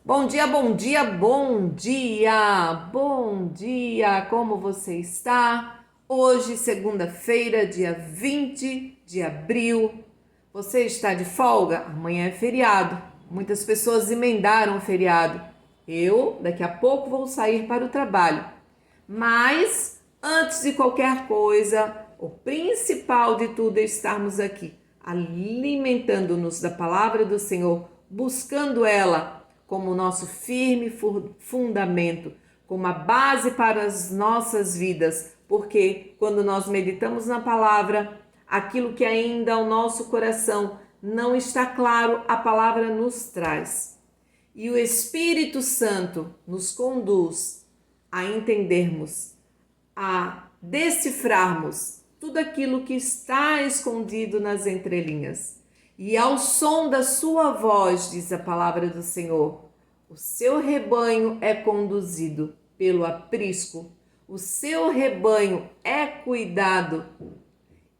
Bom dia, bom dia, bom dia, bom dia, como você está? Hoje, segunda-feira, dia 20 de abril, você está de folga? Amanhã é feriado, muitas pessoas emendaram o feriado. Eu, daqui a pouco, vou sair para o trabalho, mas antes de qualquer coisa, o principal de tudo é estarmos aqui, alimentando-nos da palavra do Senhor, buscando ela como nosso firme fundamento, como a base para as nossas vidas, porque quando nós meditamos na palavra, aquilo que ainda ao nosso coração não está claro, a palavra nos traz. E o Espírito Santo nos conduz a entendermos, a decifrarmos tudo aquilo que está escondido nas entrelinhas. E ao som da sua voz, diz a palavra do Senhor, o seu rebanho é conduzido pelo aprisco, o seu rebanho é cuidado.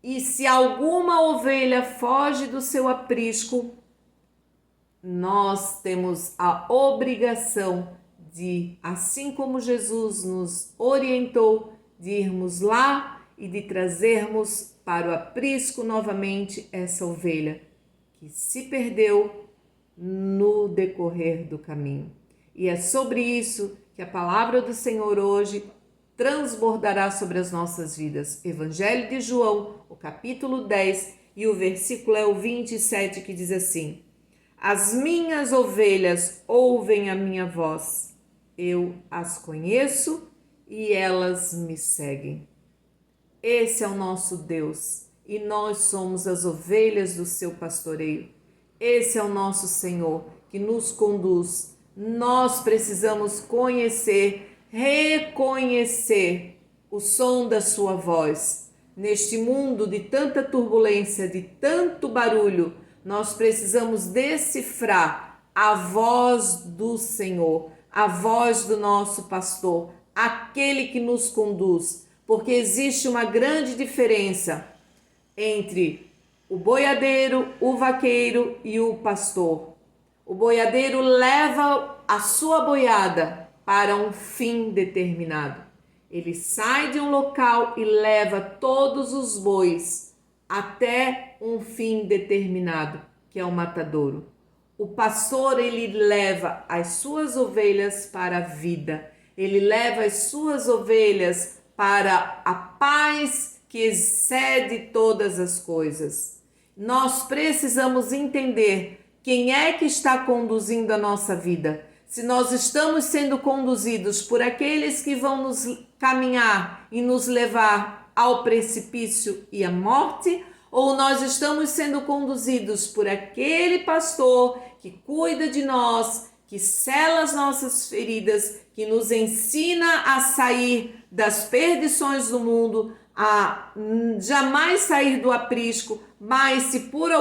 E se alguma ovelha foge do seu aprisco, nós temos a obrigação de, assim como Jesus nos orientou, de irmos lá e de trazermos para o aprisco novamente essa ovelha que se perdeu no decorrer do caminho. E é sobre isso que a palavra do Senhor hoje transbordará sobre as nossas vidas. Evangelho de João, o capítulo 10 e o versículo é o 27, que diz assim: As minhas ovelhas ouvem a minha voz, eu as conheço e elas me seguem. Esse é o nosso Deus e nós somos as ovelhas do seu pastoreio. Esse é o nosso Senhor que nos conduz. Nós precisamos conhecer, reconhecer o som da sua voz. Neste mundo de tanta turbulência, de tanto barulho, nós precisamos decifrar a voz do Senhor, a voz do nosso pastor, aquele que nos conduz, porque existe uma grande diferença entre o boiadeiro, o vaqueiro e o pastor. O boiadeiro leva a sua boiada para um fim determinado. Ele sai de um local e leva todos os bois até um fim determinado, que é o matadouro. O pastor, ele leva as suas ovelhas para a vida. Ele leva as suas ovelhas para a paz que excede todas as coisas. Nós precisamos entender quem é que está conduzindo a nossa vida. Se nós estamos sendo conduzidos por aqueles que vão nos caminhar e nos levar ao precipício e à morte, ou nós estamos sendo conduzidos por aquele pastor que cuida de nós, que sela as nossas feridas, que nos ensina a sair das perdições do mundo, a jamais sair do aprisco, mas se por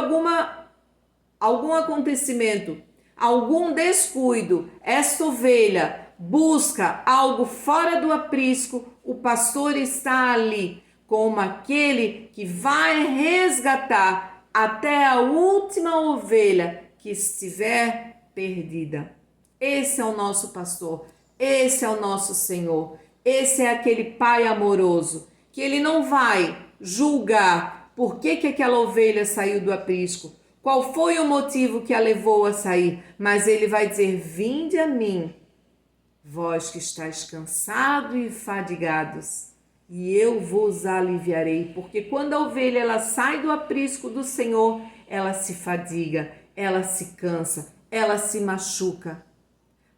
algum acontecimento, algum descuido, esta ovelha busca algo fora do aprisco, o pastor está ali como aquele que vai resgatar até a última ovelha que estiver perdida. Esse é o nosso pastor, esse é o nosso Senhor, esse é aquele Pai amoroso, que ele não vai julgar por que aquela ovelha saiu do aprisco, qual foi o motivo que a levou a sair, mas ele vai dizer: vinde a mim, vós que estáis cansados e fadigados, e eu vos aliviarei. Porque quando a ovelha ela sai do aprisco do Senhor, ela se fadiga, ela se cansa, ela se machuca.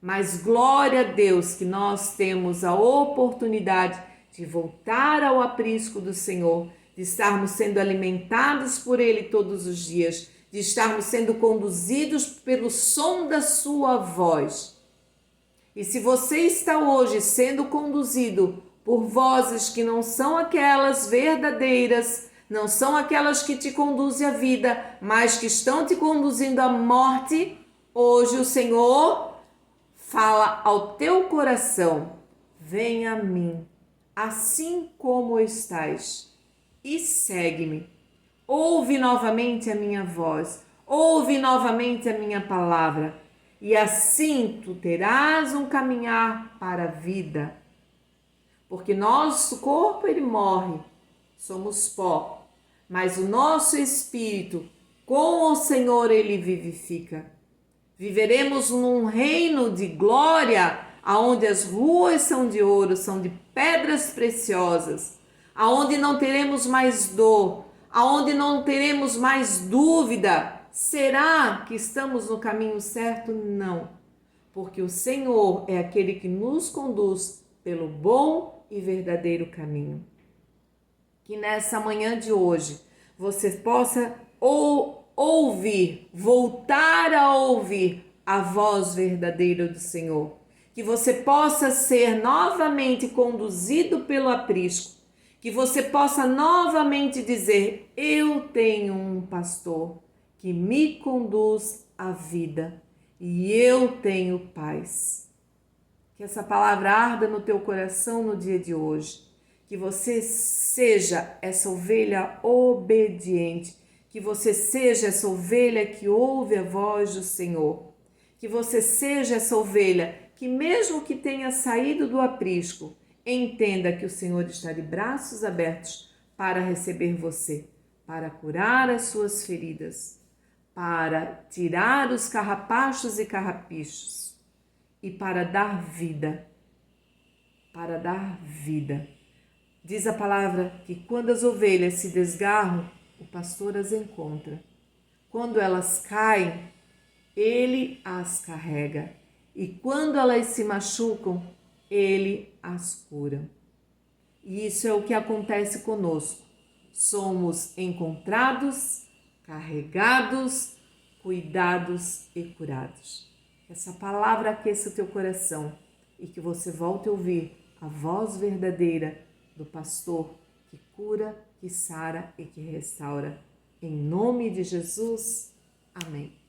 Mas glória a Deus que nós temos a oportunidade de voltar ao aprisco do Senhor, de estarmos sendo alimentados por Ele todos os dias, de estarmos sendo conduzidos pelo som da sua voz. E se você está hoje sendo conduzido por vozes que não são aquelas verdadeiras, não são aquelas que te conduzem à vida, mas que estão te conduzindo à morte, hoje o Senhor fala ao teu coração: venha a mim, assim como estás, e segue-me. Ouve novamente a minha voz, ouve novamente a minha palavra. e assim tu terás um caminhar para a vida. Porque nosso corpo ele morre, somos pó, mas o nosso espírito com o Senhor ele vivifica. Viveremos num reino de glória, aonde as ruas são de ouro, são de pedras preciosas, aonde não teremos mais dor, aonde não teremos mais dúvida. Será que estamos no caminho certo? Não, porque o Senhor é aquele que nos conduz pelo bom e verdadeiro caminho. Que nessa manhã de hoje você possa ouvir, voltar a ouvir a voz verdadeira do Senhor. Que você possa ser novamente conduzido pelo aprisco. Que você possa novamente dizer: eu tenho um pastor que me conduz à vida e eu tenho paz. Que essa palavra arda no teu coração no dia de hoje. Que você seja essa ovelha obediente. Que você seja essa ovelha que ouve a voz do Senhor. Que você seja essa ovelha que, mesmo que tenha saído do aprisco, entenda que o Senhor está de braços abertos para receber você, para curar as suas feridas, para tirar os carrapachos e carrapichos e para dar vida. Para dar vida. Diz a palavra que quando as ovelhas se desgarram, o pastor as encontra. Quando elas caem, ele as carrega. E quando elas se machucam, ele as cura. E isso é o que acontece conosco. Somos encontrados, carregados, cuidados e curados. Que essa palavra aqueça o teu coração e que você volte a ouvir a voz verdadeira do pastor que cura, que sara e que restaura. Em nome de Jesus, amém.